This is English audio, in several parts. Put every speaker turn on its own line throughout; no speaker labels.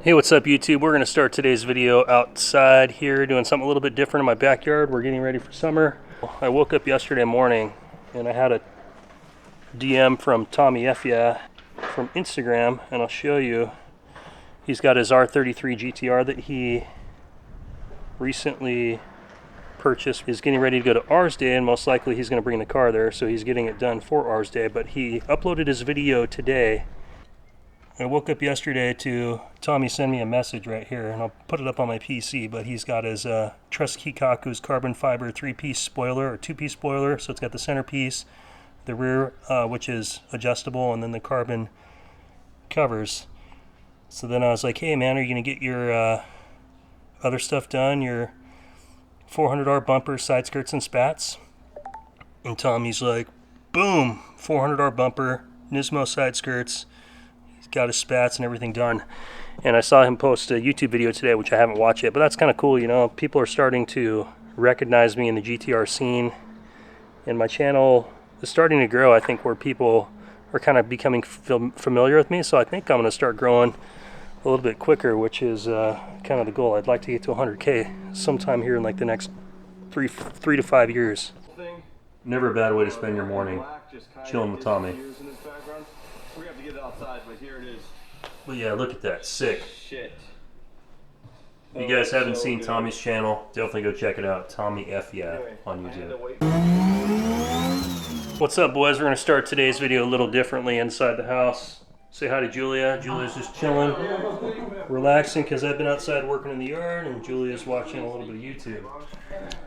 Hey, what's up YouTube? We're going to start today's video outside here, doing something a little bit different in my backyard. We're getting ready for summer. I woke up yesterday morning and I had a DM from Fyeah from Instagram, and I'll show you. He's got his R33 GTR that he recently purchased. He's getting ready to go to R's Day, and most likely he's going to bring the car there, so he's getting it done for R's Day. But he uploaded his video today. I woke up yesterday to Tommy send me a message right here, and I'll put it up on my PC, but he's got his Trust Kikaku's carbon fiber 3-piece spoiler, or 2-piece spoiler. So it's got the centerpiece, the rear, which is adjustable, and then the carbon covers. So then I was like, hey man, are you going to get your other stuff done, your 400R bumper, side skirts, and spats? And Tommy's like, boom, 400R bumper, Nismo side skirts, got his spats and everything done. And I saw him post a YouTube video today, which I haven't watched yet, but that's kind of cool. You know, people are starting to recognize me in the GTR scene, and my channel is starting to grow, I think, where people are kind of becoming familiar with me. So I think I'm going to start growing a little bit quicker, which is kind of the goal. I'd like to get to 100K sometime here in like the next three to 5 years. Never a bad way to spend your morning, chilling with Tommy.
We have to get it outside, but here it is.
But yeah, look at that. Sick.
Shit.
If you guys haven't seen Tommy's channel, definitely go check it out. Tommy Fyeah on YouTube. What's up, boys? We're going to start today's video a little differently inside the house. Say hi to Julia. Julia's just chilling, relaxing, because I've been outside working in the yard, and Julia's watching a little bit of YouTube.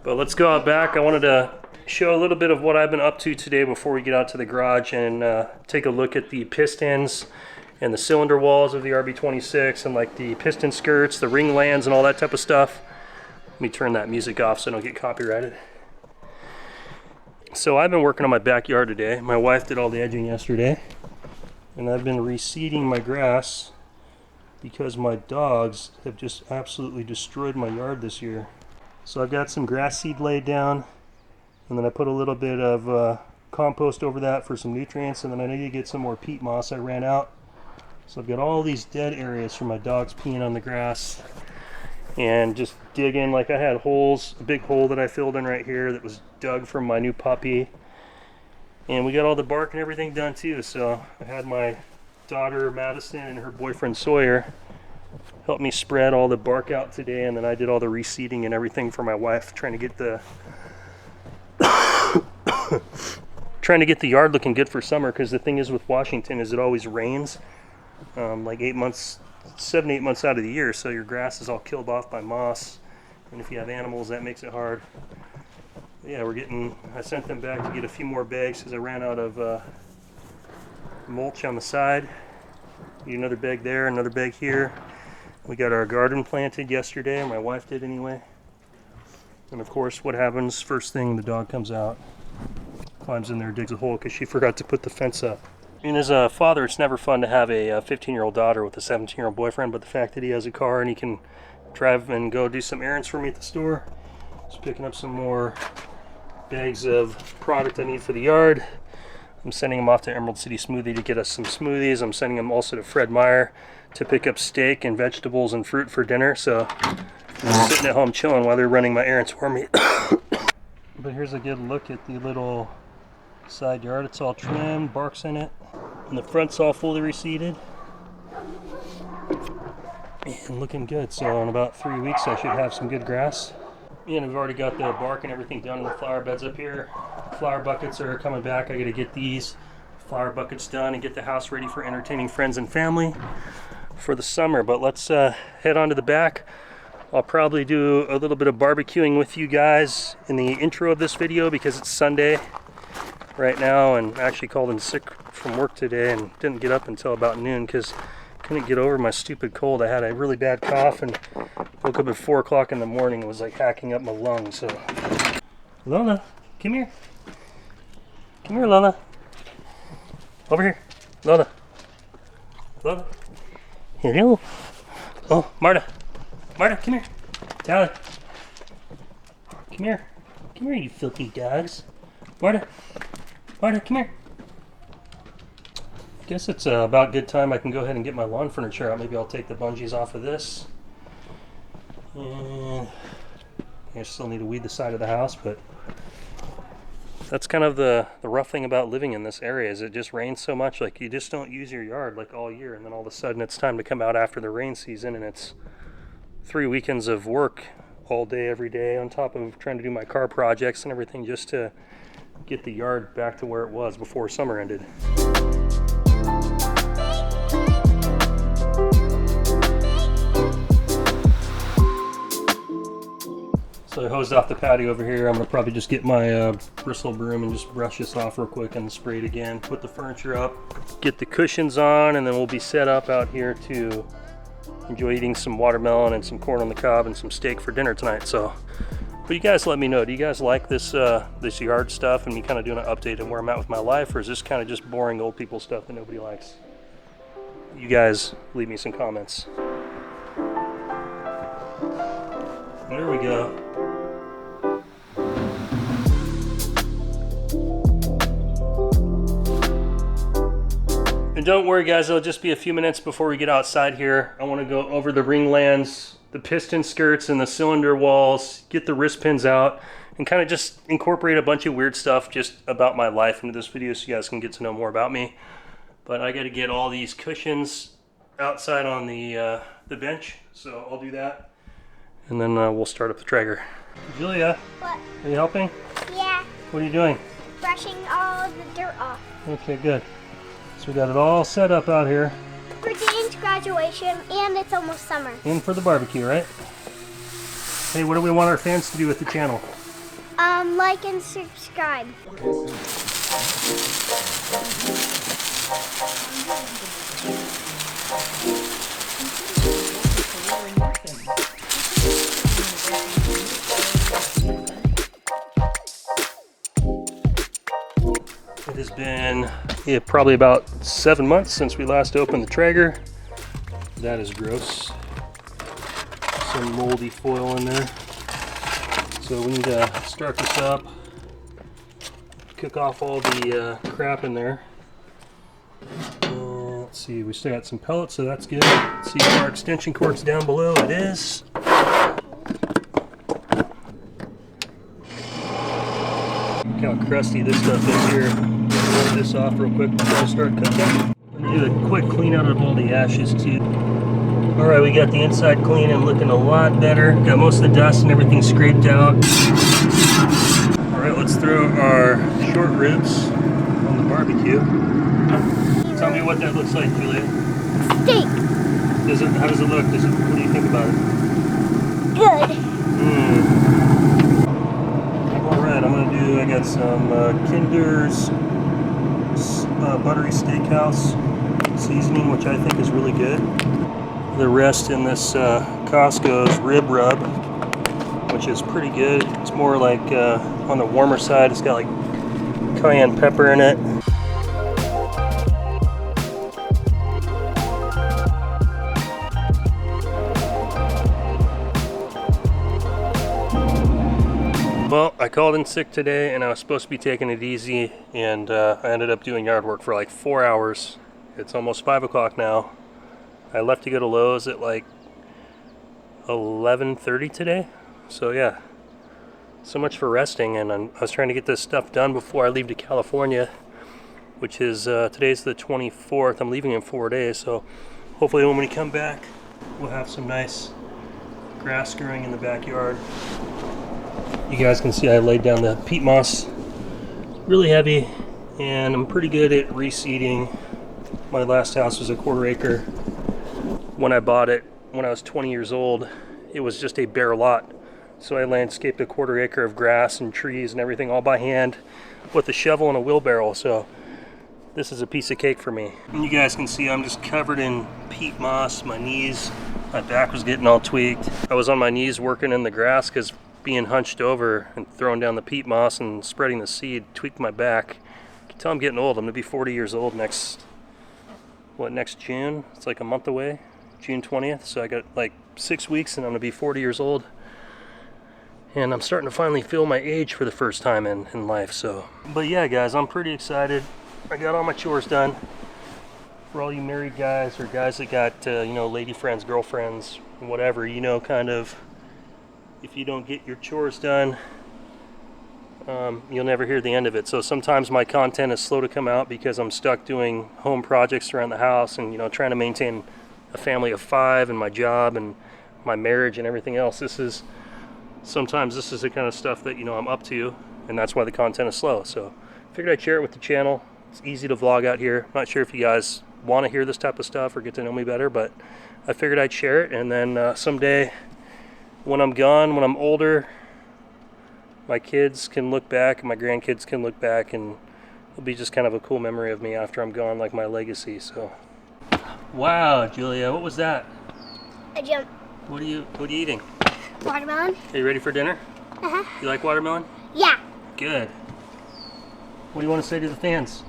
But let's go out back. I wanted to show a little bit of what I've been up to today before we get out to the garage, and take a look at the pistons and the cylinder walls of the RB26, and like the piston skirts, the ring lands, and all that type of stuff. Let me turn that music off so I don't get copyrighted. So I've been working on my backyard today. My wife did all the edging yesterday, and I've been reseeding my grass because my dogs have just absolutely destroyed my yard this year. So I've got some grass seed laid down, and then I put a little bit of compost over that for some nutrients, and then I need to get some more peat moss. I ran out. So I've got all these dead areas from my dogs peeing on the grass, and just digging. Like I had holes, a big hole that I filled in right here that was dug from my new puppy. And we got all the bark and everything done too. So I had my daughter Madison and her boyfriend Sawyer help me spread all the bark out today, and then I did all the reseeding and everything for my wife, trying to get the yard looking good for summer. Because the thing is with Washington is it always rains like 7 to 8 months out of the year, so your grass is all killed off by moss, and if you have animals that makes it hard. But yeah, I sent them back to get a few more bags because I ran out of mulch on the side. Need another bag there, another bag here. We got our garden planted yesterday, or my wife did anyway. And of course, what happens first thing, the dog comes out, climbs in there, digs a hole because she forgot to put the fence up. And as a father, it's never fun to have a 15-year-old daughter with a 17-year-old boyfriend, but the fact that he has a car and he can drive and go do some errands for me at the store. Just picking up some more bags of product I need for the yard. I'm sending him off to Emerald City Smoothie to get us some smoothies. I'm sending him also to Fred Meyer to pick up steak and vegetables and fruit for dinner. So I'm sitting at home chilling while they're running my errands for me. But here's a good look at the little side yard. It's all trimmed, bark's in it, and the front's all fully reseeded and looking good. So in about 3 weeks I should have some good grass. And we've already got the bark and everything done in the flower beds up here. Flower buckets are coming back. I gotta get these flower buckets done and get the house ready for entertaining friends and family for the summer. But let's head on to the back. I'll probably do a little bit of barbecuing with you guys in the intro of this video because it's Sunday right now, and I actually called in sick from work today and didn't get up until about noon because I couldn't get over my stupid cold. I had a really bad cough and woke up at 4 o'clock in the morning and was like hacking up my lungs. So Lola, come here. Come here, Lola. Over here. Lola. Lola. Hello. Oh, Marta. Marta, come here. Tally. Come here. Come here, you filthy dogs. Marta. Marta, come here. Guess it's about good time I can go ahead and get my lawn furniture out. Maybe I'll take the bungees off of this. And I still need to weed the side of the house, but that's kind of the rough thing about living in this area is it just rains so much. Like you just don't use your yard like all year, and then all of a sudden it's time to come out after the rain season, and it's 3 weekends of work all day every day on top of trying to do my car projects and everything just to get the yard back to where it was before summer ended. So I hosed off the patio over here. I'm gonna probably just get my bristle broom and just brush this off real quick and spray it again. Put the furniture up, get the cushions on, and then we'll be set up out here to enjoy eating some watermelon and some corn on the cob and some steak for dinner tonight. So, but you guys let me know, do you guys like this this yard stuff and me kind of doing an update on where I'm at with my life, or is this kind of just boring old people stuff that nobody likes? You guys leave me some comments. There we go. And don't worry guys, it'll just be a few minutes before we get outside here. I want to go over the ring lands, the piston skirts and the cylinder walls, get the wrist pins out, and kind of just incorporate a bunch of weird stuff just about my life into this video so you guys can get to know more about me. But I got to get all these cushions outside on the bench, so I'll do that. And then we'll start up the Traeger. Julia,
what?
Are you helping?
Yeah.
What are you doing?
Brushing all the dirt off.
Okay, good. So we got it all set up out here.
For Dane's graduation, and it's almost summer.
In for the barbecue, right? Hey, what do we want our fans to do with the channel?
Like and subscribe.
It has been probably about 7 months since we last opened the Traeger. That is gross. Some moldy foil in there. So we need to start this up, cook off all the crap in there. Let's see, we still got some pellets, so that's good. Let's see if our extension cord's down below. It is. Look how crusty this stuff is here. Wipe this off real quick before I start cooking. Do a quick clean out of all the ashes too. Alright, we got the inside clean and looking a lot better. Got most of the dust and everything scraped out. Alright, let's throw our short ribs on the barbecue. Tell me what that looks like, Julia.
Steak.
How does it look? What do you think about it?
Good.
Alright, I got some Kinder's buttery steakhouse seasoning, which I think is really good. The rest in this Costco's rib rub, which is pretty good. It's more like on the warmer side. It's got like cayenne pepper in it. Well, I called in sick today and I was supposed to be taking it easy, and I ended up doing yard work for like 4 hours. It's almost 5 o'clock now. I left to go to Lowe's at like 11:30 today. So yeah, so much for resting, and I was trying to get this stuff done before I leave to California, which is today's the 24th. I'm leaving in 4 days, so hopefully when we come back we'll have some nice grass growing in the backyard. You guys can see I laid down the peat moss, really heavy, and I'm pretty good at reseeding. My last house was a 1/4 acre. When I bought it, when I was 20 years old, it was just a bare lot. So I landscaped a 1/4 acre of grass and trees and everything all by hand with a shovel and a wheelbarrow. So this is a piece of cake for me. And you guys can see I'm just covered in peat moss. My knees, my back was getting all tweaked. I was on my knees working in the grass because being hunched over and throwing down the peat moss and spreading the seed tweaked my back. You can tell I'm getting old. I'm gonna be 40 years old next June? It's like a month away, June 20th. So I got like 6 weeks and I'm gonna be 40 years old. And I'm starting to finally feel my age for the first time in life. So, but yeah guys, I'm pretty excited. I got all my chores done. for all you married guys or guys that got, you know, lady friends, girlfriends, whatever, you know, kind of, if you don't get your chores done, you'll never hear the end of it. So sometimes my content is slow to come out because I'm stuck doing home projects around the house and, you know, trying to maintain a family of 5 and my job and my marriage and everything else. Sometimes this is the kind of stuff that, you know, I'm up to, and that's why the content is slow. So I figured I'd share it with the channel. It's easy to vlog out here. I'm not sure if you guys want to hear this type of stuff or get to know me better, but I figured I'd share it, and then someday when I'm gone, when I'm older, my kids can look back and my grandkids can look back, and it'll be just kind of a cool memory of me after I'm gone, like my legacy. So wow, Julia, what was that?
A jump.
What are you eating?
Watermelon.
Are you ready for dinner?
Uh-huh.
You like watermelon?
Yeah.
Good. What do you want to say to the fans?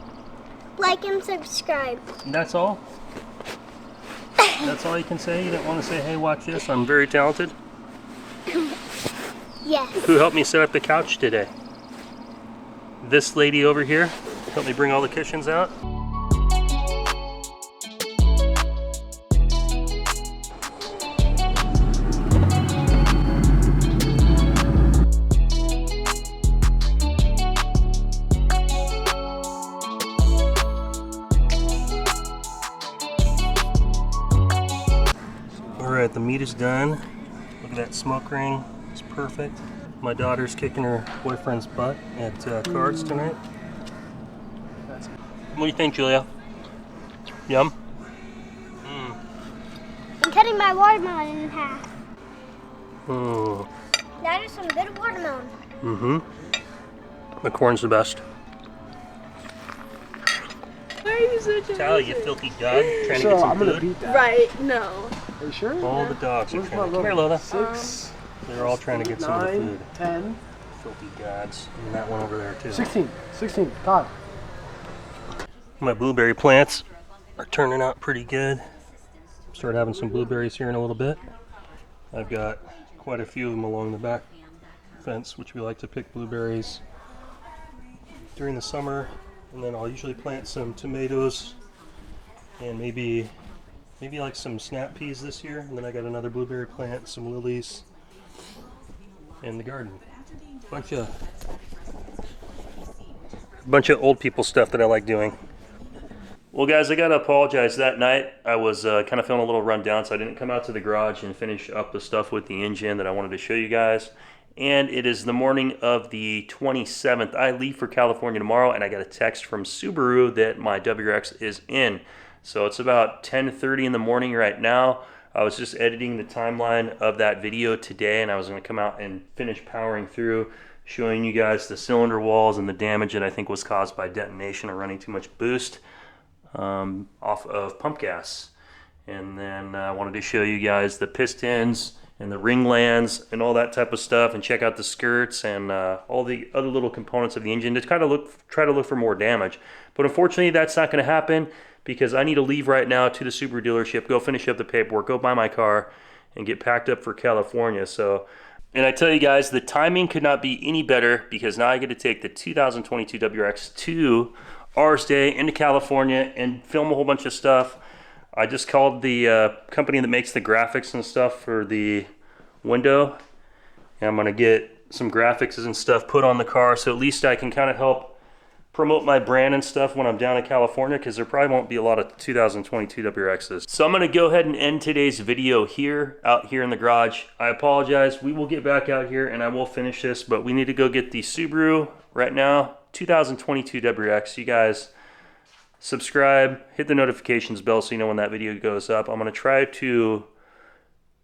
Like and subscribe.
And that's all? That's all you can say? You don't want to say, hey, watch this, I'm very talented?
Yes.
Who helped me set up the couch today? This lady over here helped me bring all the cushions out. Alright, the meat is done. Look at that smoke ring. It's perfect. My daughter's kicking her boyfriend's butt at cards tonight. What do you think, Julia? Yum?
I'm cutting my watermelon in half.
Mm.
That is some good watermelon.
Mm-hmm. The corn's the best.
Why are you such a
Tally, you filthy dog. Trying to
So
get some
I'm gonna
food.
beat that. Right, no.
Are you sure? All the dogs are
Where's
trying to.
my
Come here, Lola.
6,
They're all trying to get some of the
9,
food.
10,
Filthy gods. And that one over there, too.
16, Todd.
My blueberry plants are turning out pretty good. Start having some blueberries here in a little bit. I've got quite a few of them along the back fence, which we like to pick blueberries during the summer. And then I'll usually plant some tomatoes and maybe like some snap peas this year. And then I got another blueberry plant, some lilies in the garden. Bunch of old people stuff that I like doing. Well, guys, I gotta apologize. That night I was kind of feeling a little run down, so I didn't come out to the garage and finish up the stuff with the engine that I wanted to show you guys. And it is the morning of the 27th. I leave for California tomorrow, and I got a text from Subaru that my WRX is in. So it's about 10:30 in the morning right now. I was just editing the timeline of that video today, and I was going to come out and finish powering through, showing you guys the cylinder walls and the damage that I think was caused by detonation or running too much boost off of pump gas. And then I wanted to show you guys the pistons and the ring lands and all that type of stuff, and check out the skirts and all the other little components of the engine to kind of try to look for more damage. But unfortunately, that's not going to happen because I need to leave right now to the Subaru dealership, go finish up the paperwork, go buy my car, and get packed up for California. So, and I tell you guys, the timing could not be any better because now I get to take the 2022 WRX to R's Day into California and film a whole bunch of stuff. I just called the company that makes the graphics and stuff for the window, and I'm gonna get some graphics and stuff put on the car, so at least I can kind of help promote my brand and stuff when I'm down in California, because there probably won't be a lot of 2022 WRXs. So I'm gonna go ahead and end today's video here, out here in the garage. I apologize. We will get back out here and I will finish this, but we need to go get the Subaru right now, 2022 WRX. You guys subscribe, hit the notifications bell so you know when that video goes up. I'm going to try to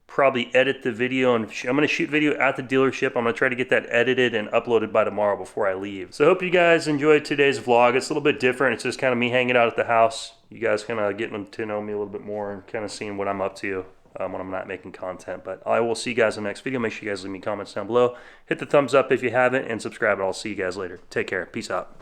probably edit the video, and I'm going to shoot video at the dealership. I'm going to try to get that edited and uploaded by tomorrow before I leave. So I hope you guys enjoyed today's vlog. It's a little bit different. It's just kind of me hanging out at the house. You guys kind of getting to know me a little bit more and kind of seeing what I'm up to when I'm not making content. But I will see you guys in the next video. Make sure you guys leave me comments down below. Hit the thumbs up if you haven't, and subscribe, and I'll see you guys later. Take care. Peace out.